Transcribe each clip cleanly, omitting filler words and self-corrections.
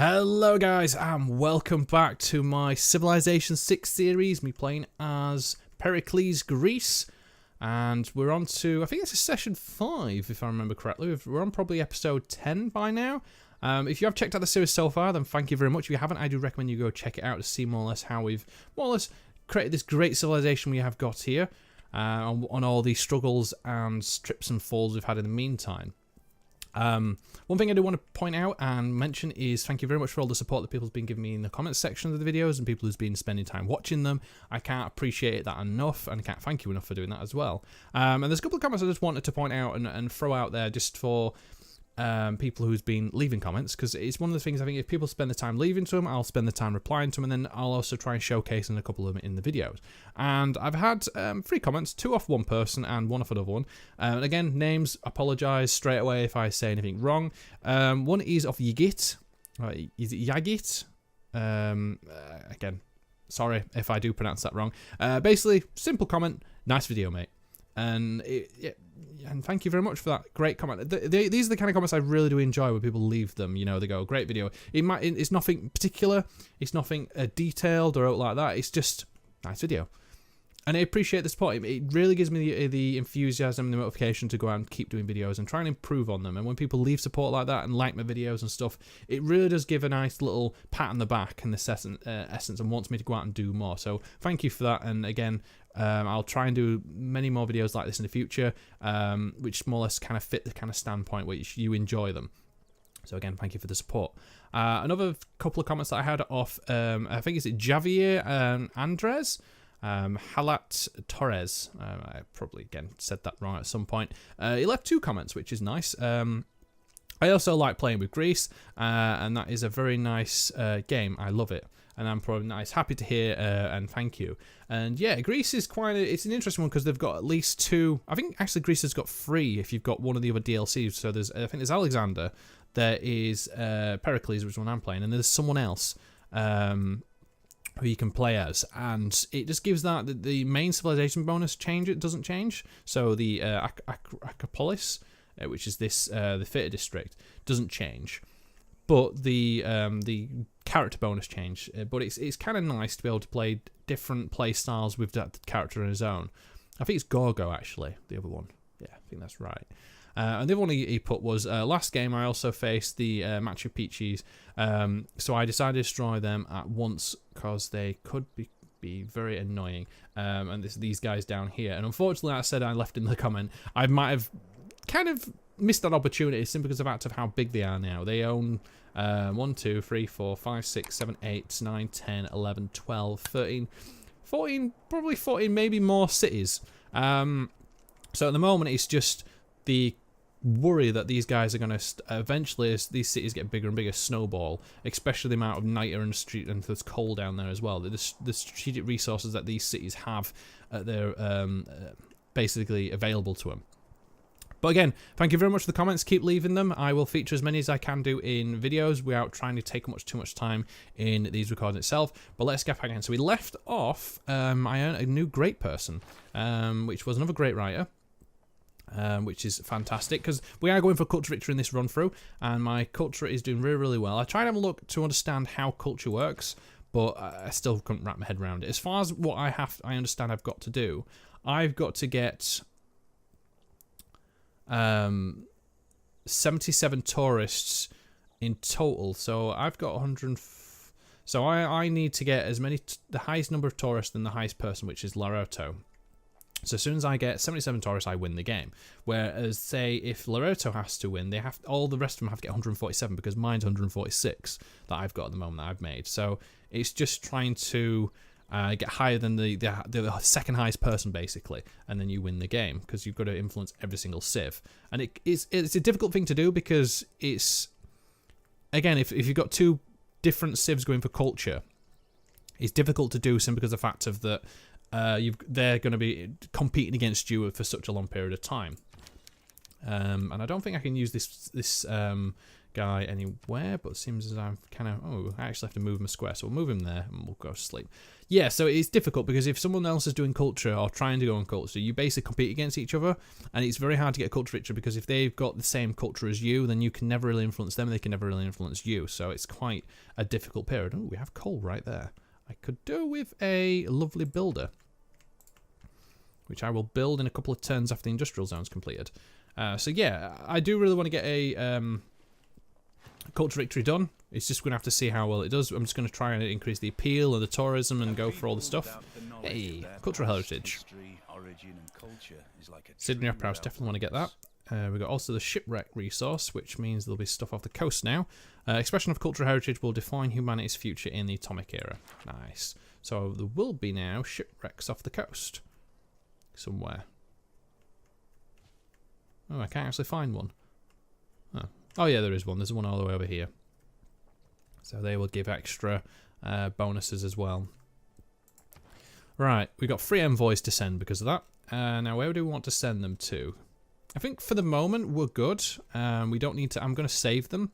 Hello guys and welcome back to my Civilization 6 series, me playing as Pericles, Greece, and we're on to, I think this is session 5 if I remember correctly. We're on probably episode 10 by now. If you have checked out the series so far, then thank you very much. If you haven't, I do recommend you go check it out to see more or less how we've more or less created this great civilization we have got here, on all these struggles and trips and falls we've had in the meantime. One thing I do want to point out and mention is thank you very much for all the support that people have been giving me in the comments section of the videos and people who's been spending time watching them. I can't appreciate that enough and I can't thank you enough for doing that as well. And there's a couple of comments I just wanted to point out and throw out there just for people who's been leaving comments, because it's one of the things I think if people spend the time leaving to them, I'll spend the time replying to them, and then I'll also try and showcase in a couple of them in the videos. And I've had 3 comments, 2 off one person and 1 off another one. And again, names, apologise straight away if I say anything wrong. One is off Yigit. Is it Yagit? Again, sorry if I do pronounce that wrong. Basically, simple comment, nice video, mate. And and thank you very much for that great comment. These are the kind of comments I really do enjoy when people leave them. You know, they go, great video. It's nothing particular. It's nothing detailed or like that. It's just nice video. And I appreciate the support. It really gives me the enthusiasm and the motivation to go out and keep doing videos and try and improve on them. And when people leave support like that and like my videos and stuff, it really does give a nice little pat on the back in this essence and wants me to go out and do more. So thank you for that. And again, I'll try and do many more videos like this in the future, which more or less kind of fit the kind of standpoint which you enjoy them. So again, thank you for the support. Another couple of comments that I had off, I think it's Javier Andres. Halat Torres, I probably again said that wrong at some point. He left 2 comments, which is nice. I also like playing with Greece, and that is a very nice game. I love it, and I'm probably nice. Happy to hear, and thank you. And yeah, Greece is it's an interesting one because they've got at least 2. I think actually Greece has got 3 if you've got one of the other DLCs. So I think there's Alexander, there is Pericles, which is one I'm playing, and there's someone else. Who you can play as, and it just gives that the main civilization bonus it doesn't change. So the Acropolis, which is this the theatre district, doesn't change, but the character bonus change. But it's kind of nice to be able to play different play styles with that character on his own. I think it's Gorgo actually, the other one. Yeah, I think that's right. And the other one he put was, last game I also faced the Machu Picchu's, so I decided to destroy them at once because they could be very annoying, and these guys down here. And unfortunately, I said I left in the comment, I might have kind of missed that opportunity simply because of the fact of how big they are now. They own 1, 2, 3, 4, 5, 6, 7, 8, 9, 10, 11, 12, 13, 14, probably 14, maybe more cities. So at the moment, it's just the worry that these guys are going to eventually, as these cities get bigger and bigger, snowball, especially the amount of nitre and street and there's coal down there as well. The strategic resources that these cities have at their basically available to them. But again, thank you very much for the comments. Keep leaving them. I will feature as many as I can do in videos without trying to take too much time in these recordings itself. But let's get back in. So we left off, I earned a new great person, which was another great writer. Which is fantastic because we are going for culture victory in this run through, and my culture is doing really, really well. I tried to have a look to understand how culture works, but I still couldn't wrap my head around it. As far as what I understand I've got to do, I've got to get 77 tourists in total. So I've got 100. So I need to get as many, the highest number of tourists than the highest person, which is Laroto. So as soon as I get 77 tourists, I win the game. Whereas, say, if Loreto has to win, all the rest of them have to get 147 because mine's 146 that I've got at the moment that I've made. So it's just trying to get higher than the second highest person, basically, and then you win the game because you've got to influence every single civ. And it's a difficult thing to do because it's, again, if you've got 2 different civs going for culture, it's difficult to do simply because of the fact of that. They're going to be competing against you for such a long period of time, and I don't think I can use this guy anywhere, but it seems as I'm kind of... Oh, I actually have to move him a square, so we'll move him there and we'll go to sleep. Yeah, so it's difficult because if someone else is doing culture or trying to go on culture, you basically compete against each other, and it's very hard to get a culture victory because if they've got the same culture as you, then you can never really influence them, and they can never really influence you, so it's quite a difficult period. Oh, we have coal right there. I could do with a lovely builder, which I will build in a couple of turns after the industrial zone's completed. So yeah, I do really want to get a culture victory done. It's just going to have to see how well it does. I'm just going to try and increase the appeal and the tourism and go for all the stuff. Hey, cultural heritage. Sydney Opera House, definitely want to get that. We've got also the shipwreck resource, which means there'll be stuff off the coast now. Expression of cultural heritage will define humanity's future in the atomic era. Nice. So there will be now shipwrecks off the coast. Somewhere. Oh, I can't actually find one. Oh yeah, there is one. There's one all the way over here. So they will give extra bonuses as well. Right, we've got 3 envoys to send because of that. Now, where do we want to send them to? I think for the moment we're good. We don't need to... I'm going to save them.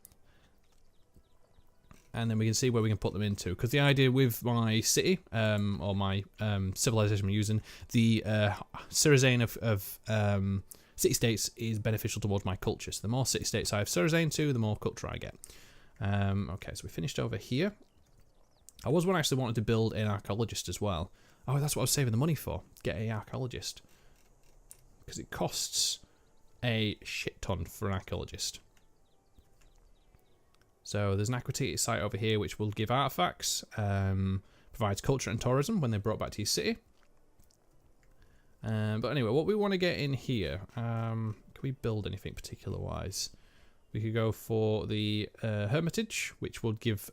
And then we can see where we can put them into. Because the idea with my city, or my civilization we're using, the Cerazane of city-states is beneficial towards my culture. So the more city-states I have Cerazane to, the more culture I get. Okay, so we finished over here. I was one actually wanted to build an archaeologist as well. Oh, that's what I was saving the money for. Get an archaeologist. Because it costs a shit ton for an archaeologist. So there's an aquatic site over here which will give artifacts, provides culture and tourism when they're brought back to your city. But anyway, what we want to get in here, can we build anything particular-wise? We could go for the Hermitage, which will give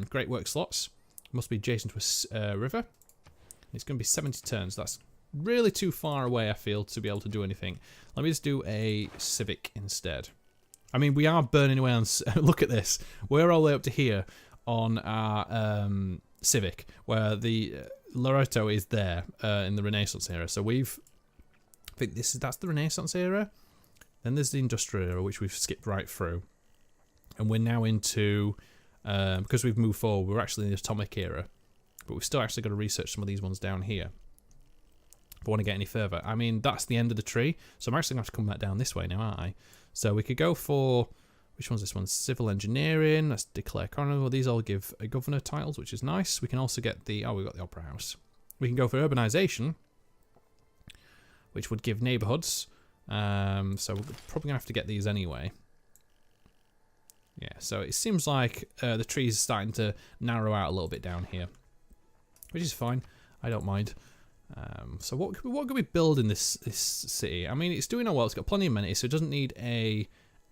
great work slots. Must be adjacent to a river. It's going to be 70 turns. That's really too far away, I feel, to be able to do anything. Let me just do a civic instead. I mean, we are burning away on... Look at this. We're all the way up to here on our civic, where the Loreto is there in the Renaissance era. So we've... I think that's the Renaissance era. Then there's the Industrial era, which we've skipped right through. And we're now into... because we've moved forward, we're actually in the Atomic era. But we've still actually got to research some of these ones down here. If I want to get any further. I mean, that's the end of the tree. So I'm actually going to have to come back down this way now, aren't I? So we could go for... Which one's this one? Civil engineering. Let's declare coroner. Well, these all give governor titles, which is nice. We can also get the... Oh, we've got the Opera House. We can go for urbanization, which would give neighborhoods. So we're probably going to have to get these anyway. Yeah, so it seems like the trees are starting to narrow out a little bit down here, which is fine. I don't mind. So what could we build in this city? I mean, it's doing all well. It's got plenty of amenities, so it doesn't need a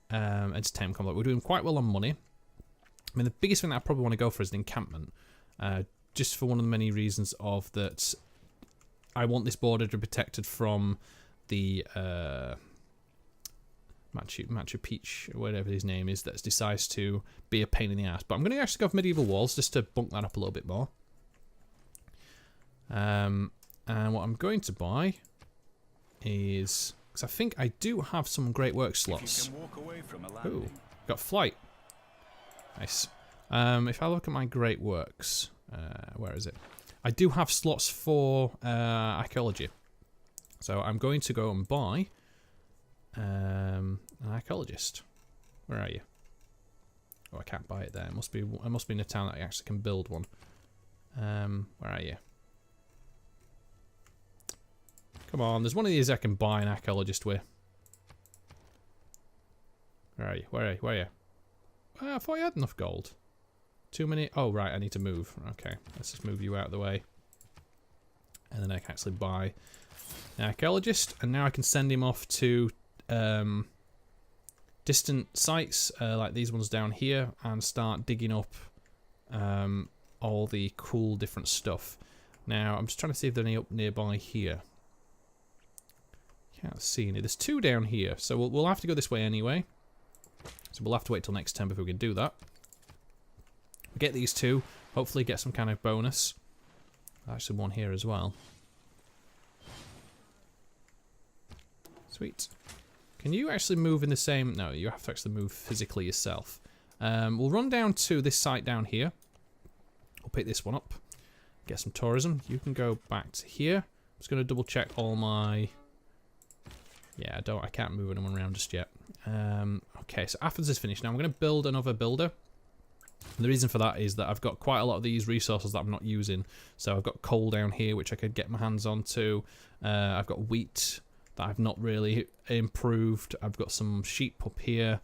entertainment complex. We're doing quite well on money. I mean, the biggest thing that I probably want to go for is an encampment, just for one of the many reasons of that I want this border to be protected from the Machu Picchu, whatever his name is, that decides to be a pain in the ass. But I'm going to actually go for medieval walls just to bunk that up a little bit more. And what I'm going to buy is, because I think I do have some great work slots. Ooh, got flight. Nice. If I look at my great works, where is it? I do have slots for archaeology. So I'm going to go and buy an archaeologist. Where are you? Oh, I can't buy it there. It must be in a town that I actually can build one. Where are you? Come on, there's one of these I can buy an archaeologist with. Where are you? Where are you? Where are you? I thought you had enough gold. Too many... Oh, right, I need to move. Okay, let's just move you out of the way. And then I can actually buy an archaeologist. And now I can send him off to distant sites, like these ones down here, and start digging up all the cool different stuff. Now, I'm just trying to see if there are any up nearby here. Can't see any. There's 2 down here, so we'll have to go this way anyway. So we'll have to wait till next turn before we can do that. We'll get these 2, hopefully get some kind of bonus. Actually, one here as well. Sweet. Can you actually move in the same... No, you have to actually move physically yourself. We'll run down to this site down here. We'll pick this one up. Get some tourism. You can go back to here. I'm just going to double check all my... Yeah, I can't move anyone around just yet. Okay, so Athens is finished. Now I'm going to build another builder. And the reason for that is that I've got quite a lot of these resources that I'm not using. So I've got coal down here, which I could get my hands onto. I've got wheat that I've not really improved. I've got some sheep up here.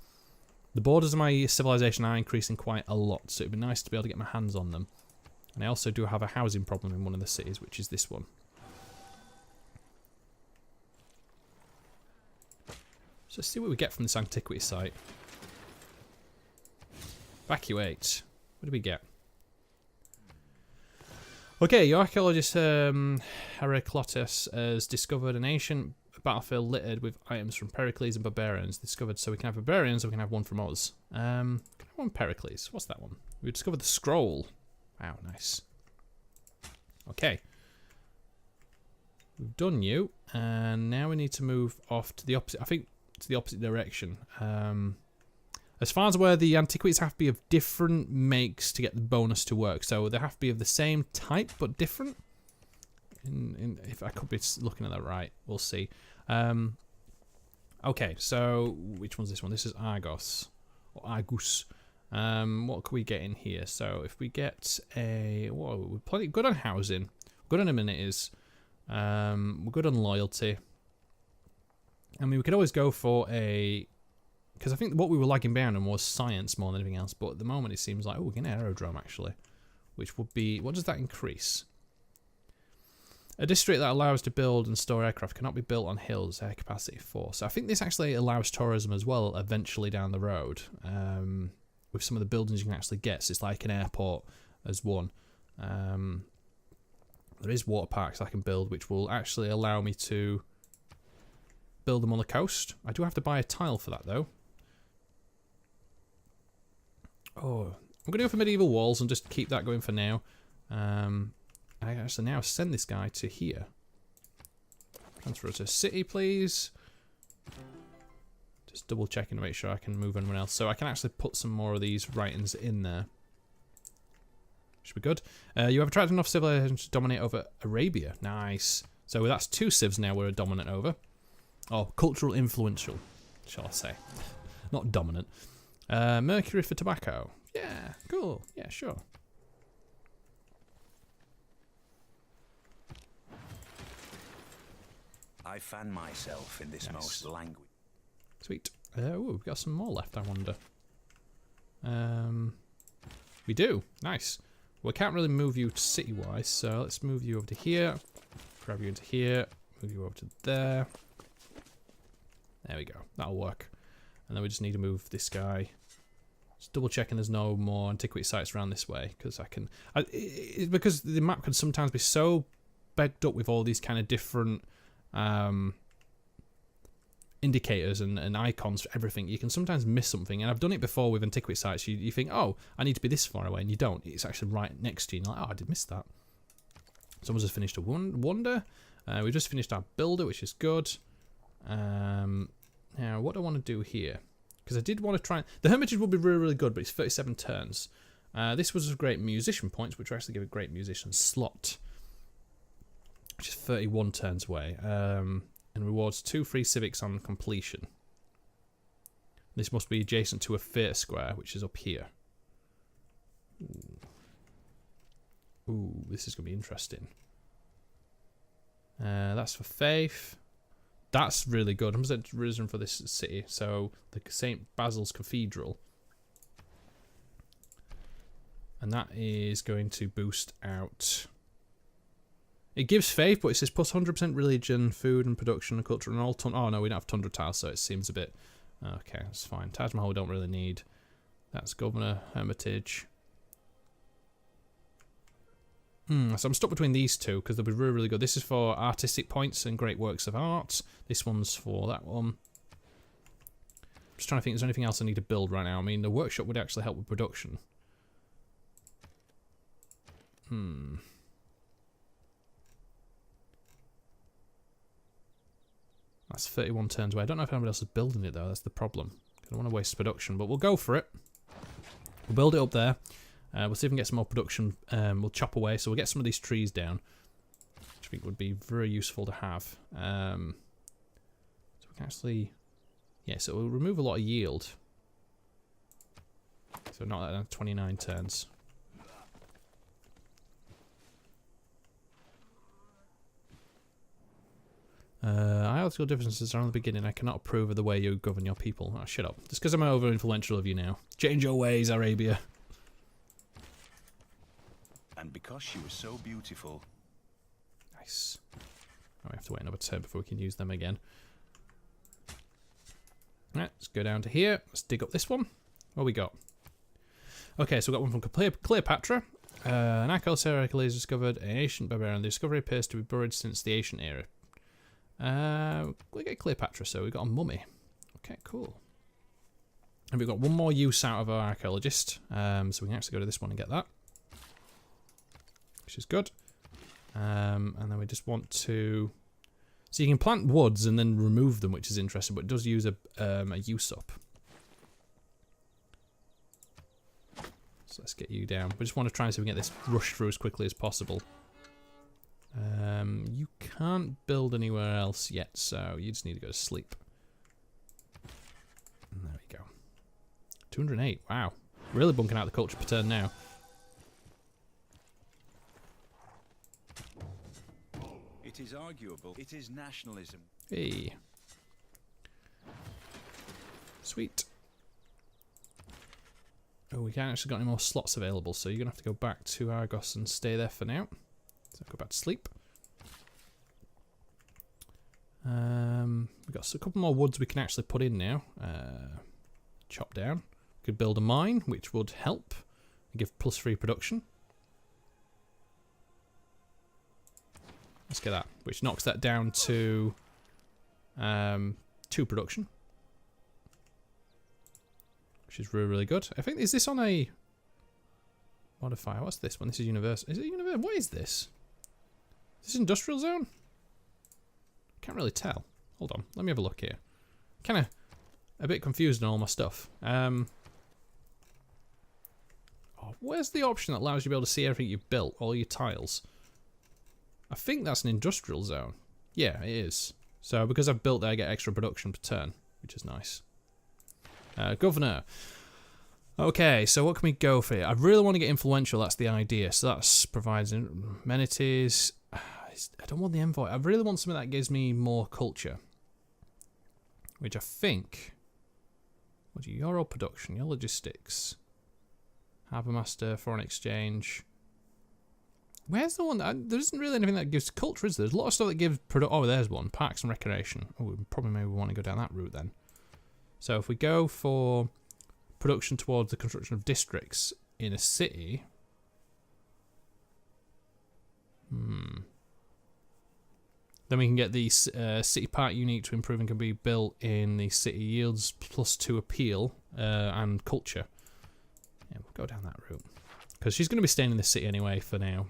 The borders of my civilization are increasing quite a lot, so it'd be nice to be able to get my hands on them. And I also do have a housing problem in one of the cities, which is this one. So let's see what we get from this antiquity site. Evacuate. What do we get? Okay, your archaeologist Heraclotus has discovered an ancient battlefield littered with items from Pericles and barbarians. Discovered, so we can have barbarians or we can have one from us. Can I have one Pericles? What's that one? We discovered the scroll. Wow, nice. Okay. We've done you, and now we need to move off to the opposite. I think to the opposite direction. As far as where the antiquities have to be of different makes to get the bonus to work, so they have to be of the same type but different. If I could be looking at that right, we'll see. Okay, so which one's this one? This is Argos or Argus. What can we get in here? So if we get a, whoa, we're plenty good on housing, good on amenities, we're good on loyalty. I mean, we could always go for a, because I think what we were lagging behind on was science more than anything else. But at the moment, it seems like, oh, we get an aerodrome actually, which would be, what does that increase? A district that allows to build and store aircraft cannot be built on hills. Air capacity 4. So I think this actually allows tourism as well eventually down the road. With some of the buildings you can actually get. So it's like an airport as one. There is water parks I can build, which will actually allow me to build them on the coast. I do have to buy a tile for that though. Oh, I'm going to go for medieval walls and just keep that going for now. I actually now send this guy to here. Transfer to city, please. Just double checking to make sure I can move anyone else. So I can actually put some more of these writings in there. Should be good. You have attracted enough civilizations to dominate over Arabia. Nice. So that's 2 civs now we're dominant over. Oh, cultural influential, shall I say. Not dominant. Mercury for tobacco. Yeah, cool. Yeah, sure. I fan myself in this most languid. Sweet. Oh, we've got some more left, I wonder. We do. Nice. Well, we can't really move you city-wise, so let's move you over to here. Grab you into here. Move you over to there. There we go. That'll work. And then we just need to move this guy. Just double checking there's no more antiquity sites around this way, because I can... because the map can sometimes be so begged up with all these kind of different... indicators and icons for everything, you can sometimes miss something, and I've done it before with antiquity sites. You think, oh, I need to be this far away, and you don't. It's actually right next to you, and you're like, oh, I did miss that. Someone's just finished a wonder. We just finished our builder, which is good. Now, what do I want to do here? Because I did want to try... The Hermitage would be really, really good, but it's 37 turns. This was a great musician points, which will actually give a great musician slot, which is 31 turns away. And rewards 2 free civics on completion. This must be adjacent to a theatre square, which is up here. Ooh, this is going to be interesting. That's for faith. That's really good. How much is risen for this city? So, the St. Basil's Cathedral. And that is going to boost out... It gives faith, but it says plus 100% religion, food and production and culture and all ton. Oh no, we don't have tundra tiles, so it seems a bit... Okay, that's fine. Taj Mahal we don't really need. That's Governor, Hermitage. So I'm stuck between these two, because they'll be really, really good. This is for artistic points and great works of art. This one's for that one. I'm just trying to think, is there anything else I need to build right now? I mean, the workshop would actually help with production. That's 31 turns away. I don't know if anybody else is building it, though. That's the problem. I don't want to waste production, but we'll go for it. We'll build it up there. We'll see if we can get some more production. We'll chop away, so we'll get some of these trees down, which I think would be very useful to have. So we can actually, yeah, so we'll remove a lot of yield. So not that 29 turns. Ideological differences are on the beginning. I cannot approve of the way you govern your people. Oh, shut up. Just because I'm over influential of you now. Change your ways, Arabia. And because she was so beautiful. Nice. Oh, we have to wait another turn before we can use them again. Alright, let's go down to here. Let's dig up this one. What we got? Okay, so we've got one from Cleopatra. An Pericles discovered an ancient barbarian. The discovery appears to be buried since the ancient era. We get Cleopatra, so we've got a mummy. Okay, cool. And we've got one more use out of our archaeologist. So we can actually go to this one and get that. Which is good. And then we just want to... So you can plant woods and then remove them, which is interesting, but it does use a use up. So let's get you down. We just want to try and see if we can get this rushed through as quickly as possible. You can't build anywhere else yet, so you just need to go to sleep. And there we go. 208, wow. Really bunking out the culture per turn now. It is arguable. It is nationalism. Hey. Sweet. Oh, we can't actually got any more slots available, so you're going to have to go back to Argos and stay there for now. So go back to sleep. We've got a couple more woods we can actually put in now. Chop down. We could build a mine, which would help and give +3 production. Let's get that, which knocks that down to 2 production, which is really, really good. I think, is this on a modifier? What's this one? This is universal. Is it universal? What is this? Is this industrial zone? Can't really tell. Hold on, let me have a look here. Kind of a bit confused on all my stuff. Oh, where's the option that allows you to be able to see everything you've built, all your tiles? I think that's an industrial zone. Yeah, it is. So because I've built there, I get extra production per turn, which is nice. Governor. Okay, so what can we go for here? I really want to get influential, that's the idea. So that provides amenities. I don't want the envoy. I really want something that gives me more culture. Which I think... What do you... Your oil production, your logistics. Harbour Master, foreign exchange... Where's the one that... There isn't really anything that gives culture, is there? There's a lot of stuff that gives... Oh, there's one. Parks and recreation. Oh, we probably maybe want to go down that route then. So if we go for production towards the construction of districts in a city... Then we can get the city park unique to improve and can be built in the city yields +2 appeal and culture. Yeah, we'll go down that route. Because she's going to be staying in the city anyway for now.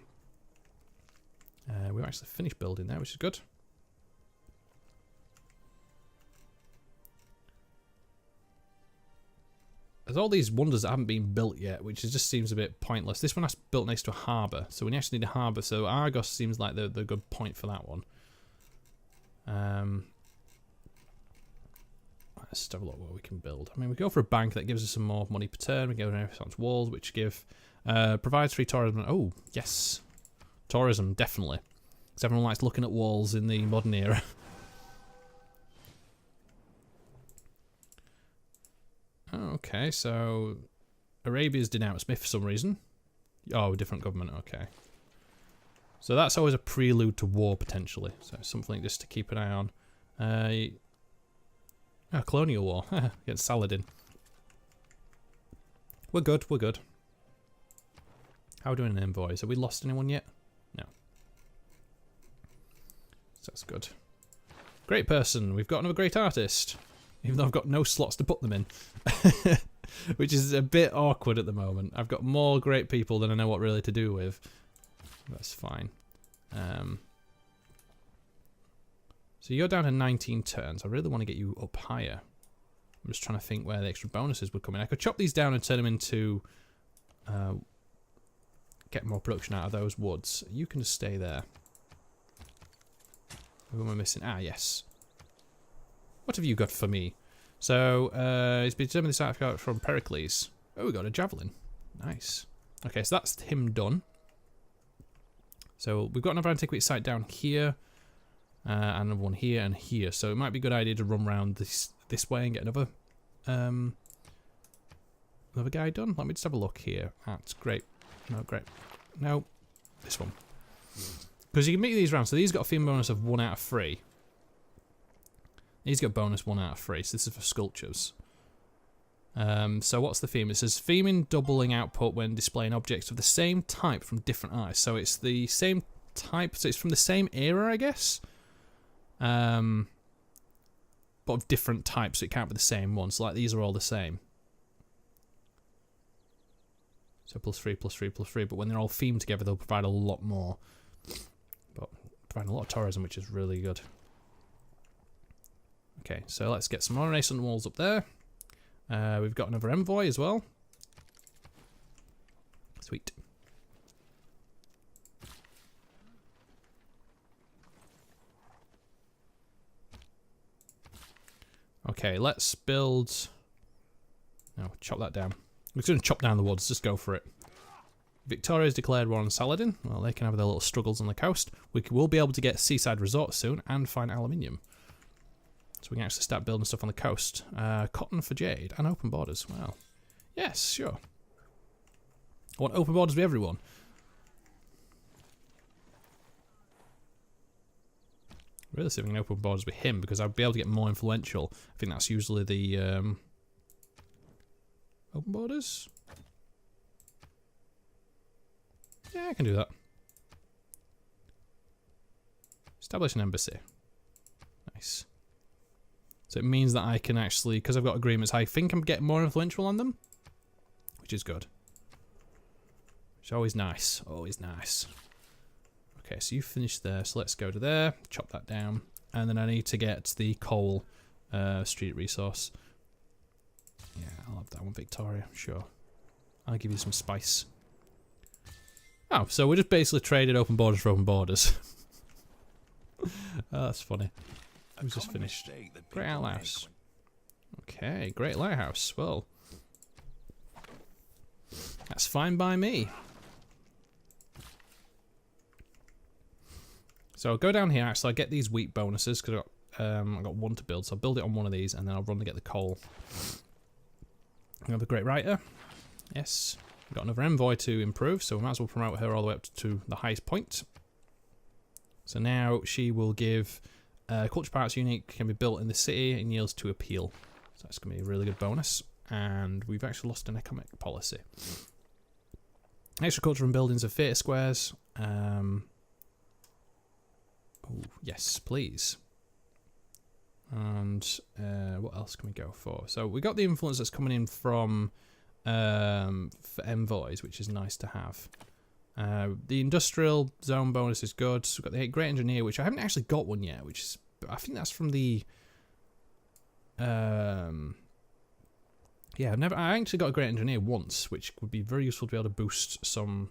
We've actually finished building there, which is good. There's all these wonders that haven't been built yet, which just seems a bit pointless. This one has built next to a harbour, so we actually need a harbour. So Argos seems like the good point for that one. Let's just have a look what we can build. I mean, we go for a bank that gives us some more money per turn. We go to Renaissance walls, which give provides free tourism. Oh yes, tourism definitely, because everyone likes looking at walls in the modern era. Okay, so Arabia's denounced me for some reason. Oh, a different government. Okay. So that's always a prelude to war, potentially. So something just to keep an eye on. Colonial war. Against Saladin. We're good, we're good. How are we doing in envoys? Have we lost anyone yet? No. So that's good. Great person. We've got another great artist. Even though I've got no slots to put them in. Which is a bit awkward at the moment. I've got more great people than I know what really to do with. That's fine. So you're down to 19 turns. I really want to get you up higher. I'm just trying to think where the extra bonuses would come in. I could chop these down and turn them into get more production out of those woods. You can just stay there. Who am I missing? Ah, yes. What have you got for me? So, it's been determined this artifact from Pericles. Oh, we got a javelin. Nice. Okay, so that's him done. So, we've got another antiquity site down here. And another one here and here. So, it might be a good idea to run around this way and get another guy done. Let me just have a look here. That's great. No, great. No, this one. Because you can make these rounds. So these got a theme bonus of 1 out of 3. These got bonus 1 out of 3. So this is for sculptures. So what's the theme? It says theming doubling output when displaying objects of the same type from different eyes. So it's the same type. So it's from the same era, I guess. But of different types. So it can't be the same one. So like these are all the same. So +3, +3, +3. But when they're all themed together, they'll provide a lot more. But provide a lot of tourism, which is really good. Okay, so let's get some more Renaissance walls up there. We've got another envoy as well. Sweet. Okay, let's build... No, chop that down. We're just going to chop down the woods, just go for it. Victoria's declared war on Saladin. Well, they can have their little struggles on the coast. We will be able to get seaside resorts soon and find aluminium. So we can actually start building stuff on the coast. Cotton for jade and open borders. Well, yes, sure. I want open borders with everyone. Really see if we can open borders with him because I'd be able to get more influential. I think that's usually the open borders. Yeah, I can do that. Establish an embassy. Nice. So it means that I can actually, because I've got agreements, I think I'm getting more influential on them, which is good. Which is always nice. Always nice. Okay, so you finished there, so let's go to there, chop that down, and then I need to get the coal street resource. Yeah, I'll have that one, Victoria, sure. I'll give you some spice. Oh, so we just basically traded open borders for open borders. Oh, that's funny. Who's just finished? Great Lighthouse. Okay, Great Lighthouse. Well, that's fine by me. So I'll go down here. Actually, I'll get these wheat bonuses because I've got 1 to build. So I'll build it on one of these, and then I'll run to get the coal. Another great writer. Yes. We've got another envoy to improve, so we might as well promote her all the way up to the highest point. So now she will give culture parts unique can be built in the city and yields to appeal. So that's going to be a really good bonus. And we've actually lost an economic policy. Extra culture and buildings of theatre squares. Oh, yes, please. And what else can we go for? So we got the influence that's coming in from for envoys, which is nice to have. The industrial zone bonus is good. So we've got the great engineer, which I haven't actually got one yet, which is, I think that's from the yeah, I actually got a great engineer once, which would be very useful to be able to boost some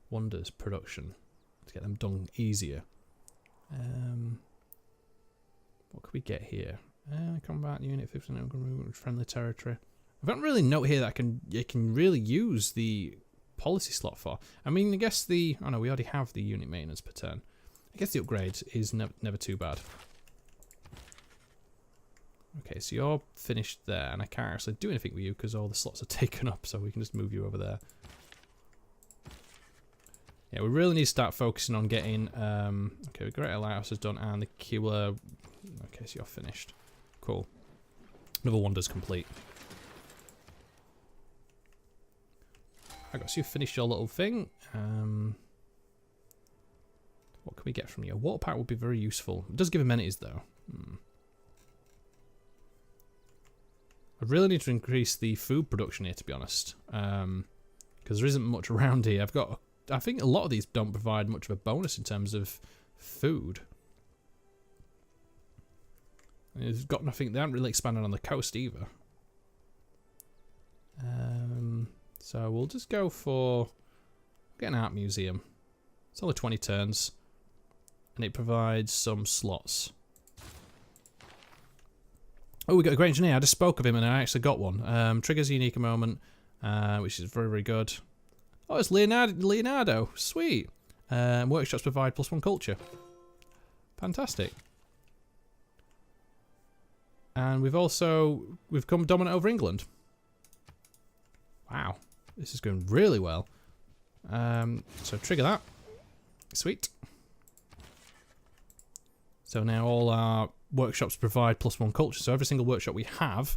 wonders production to get them done easier. What could we get here? Combat unit 15 friendly territory. I don't really note here that you can really use the policy slot for. I mean, I guess the... Oh no, we already have the unit maintenance per turn. I guess the upgrade is never too bad. Okay, so you're finished there, and I can't actually do anything with you because all the slots are taken up, so we can just move you over there. Yeah, we really need to start focusing on getting... okay, the Great Lighthouse is done, and the Keeler... Okay, so you're finished. Cool. Another wonder's complete. I got so you finished your little thing. What can we get from you? A water pack would be very useful. It does give amenities though. I really need to increase the food production here, to be honest, because there isn't much around here. I think a lot of these don't provide much of a bonus in terms of food. They've got nothing. They haven't really expanded on the coast either. So we'll just go for get an art museum. It's only 20 turns, and it provides some slots. Oh, we got a great engineer. I just spoke of him, and I actually got one. Triggers a unique moment, which is very, very good. Oh, it's Leonardo. Sweet. Workshops provide +1 culture. Fantastic. And we've come dominant over England. Wow, this is going really well. So trigger that. Sweet. So now all our workshops provide +1 culture. So every single workshop we have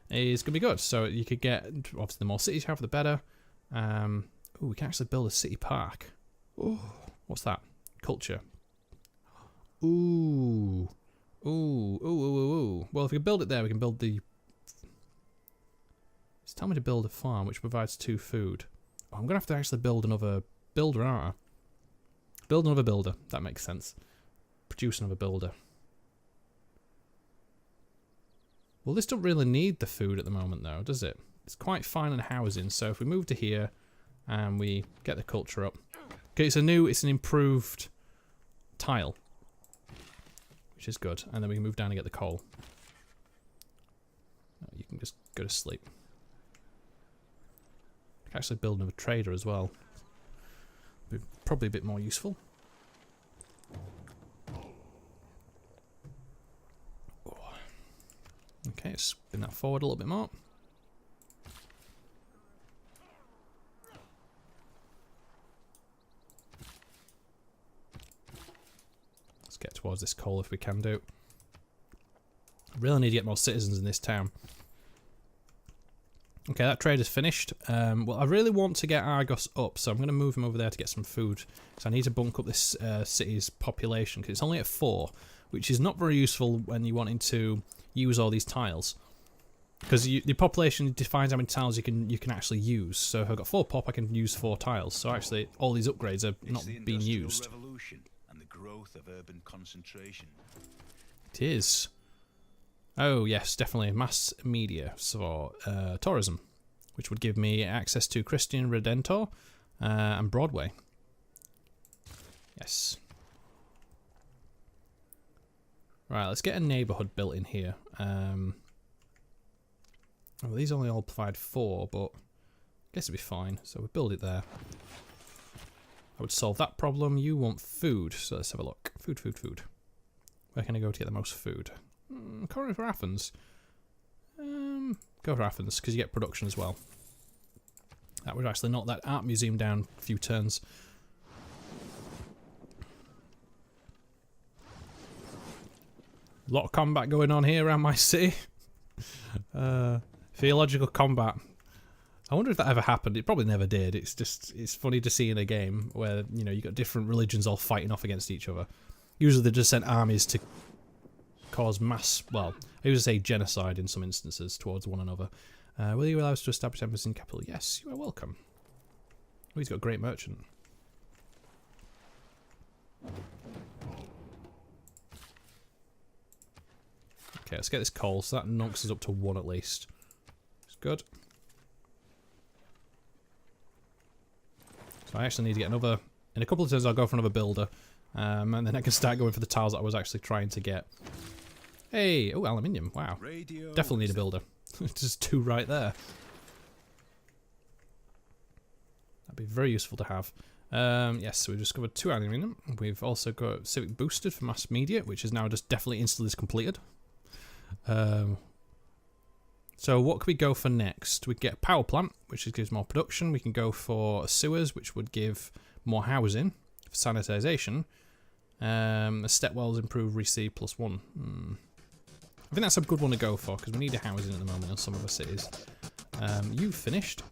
is going to be good. So you could get, obviously the more cities you have, the better. Oh, we can actually build a city park. Oh, what's that? Culture. Ooh. Ooh. Well, if we build it there, we can build the... It's telling me to build a farm, which provides 2 food. Oh, I'm going to have to actually build another builder, aren't I? Build another builder. That makes sense. Produce another builder. Well, this don't really need the food at the moment, though, does it? It's quite fine on housing, so if we move to here and we get the culture up... Okay, it's an improved tile, which is good. And then we can move down and get the coal. You can just go to sleep. I can actually build another trader as well. Be probably a bit more useful. Okay, let's spin that forward a little bit more. Let's get towards this coal if we can do. Really need to get more citizens in this town. Okay, that trade is finished. Well, I really want to get Argos up, so I'm going to move him over there to get some food. So I need to bunk up this city's population, because it's only at 4, which is not very useful when you're wanting to use all these tiles. Because the population defines how many tiles you can actually use. So if I've got 4 pop, I can use 4 tiles. So actually, all these upgrades are not being used. Revolution and the growth of urban concentration. It is. Oh yes, definitely mass media for tourism, which would give me access to Christian Redentor and Broadway. Yes. Right, let's get a neighbourhood built in here. Well, these only all provide 4, but I guess it'd be fine. So we build it there. I would solve that problem. You want food, so let's have a look. Food. Where can I go to get the most food? Currently for Athens. Go for Athens, because you get production as well. That would actually knock that art museum down a few turns. A lot of combat going on here around my city. Theological combat. I wonder if that ever happened. It probably never did. It's funny to see in a game where, you know, you got different religions all fighting off against each other. Usually they just sent armies to cause mass, well, I would say genocide in some instances towards one another. Will you allow us to establish embassy in capital? Yes, you are welcome. Oh, he's got a great merchant. Okay, let's get this coal, so that knocks us up to 1 at least. It's good. So I actually need to get another... In a couple of turns I'll go for another builder. And then I can start going for the tiles that I was actually trying to get. Hey! Oh, aluminium. Wow. Definitely need a builder. Just 2 right there. That'd be very useful to have. Yes, so we've discovered 2 aluminium. We've also got Civic Boosted for mass media, which is now just definitely instantly completed. So what could we go for next? We get a power plant, which gives more production. We can go for sewers, which would give more housing, for sanitisation. Step wells improve receive +1. I think that's a good one to go for, because we need a housing at the moment in some of our cities. You finished.